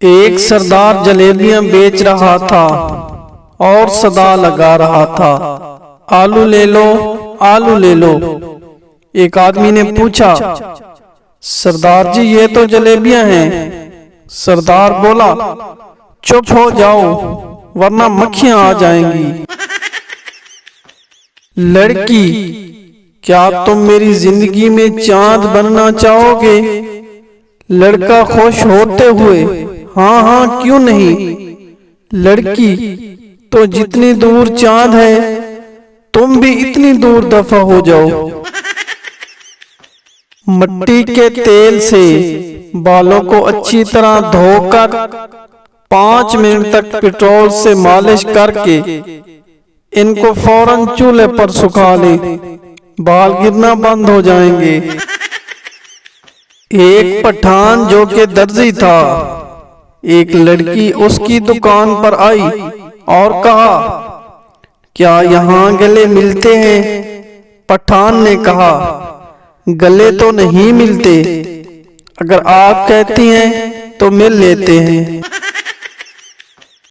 एक सरदार जलेबियां बेच रहा था और सदा लगा रहा था, आलू ले लो, आलू ले लो। एक आदमी ने पूछा, सरदार जी ये तो जलेबियां हैं। सरदार बोला, चुप हो जाओ वरना मक्खियां आ जाएंगी। लड़की, क्या तुम मेरी जिंदगी में चांद बनना चाहोगे? लड़का खुश होते हुए, हाँ हाँ क्यों नहीं। लड़की, तो जितनी दूर चांद है तुम भी इतनी दूर दफा हो जाओ। मिट्टी के तेल से बालों को अच्छी तरह धोकर 5 मिनट तक पेट्रोल से मालिश करके इनको फौरन चूल्हे पर सुखा ले, बाल गिरना बंद हो जाएंगे। एक पठान जो कि दर्जी था, एक लड़की उसकी दुकान पर आई और कहा, क्या यहाँ गले मिलते हैं? पठान ने कहा, गले तो नहीं मिलते, अगर आप कहती हैं तो मिल लेते हैं।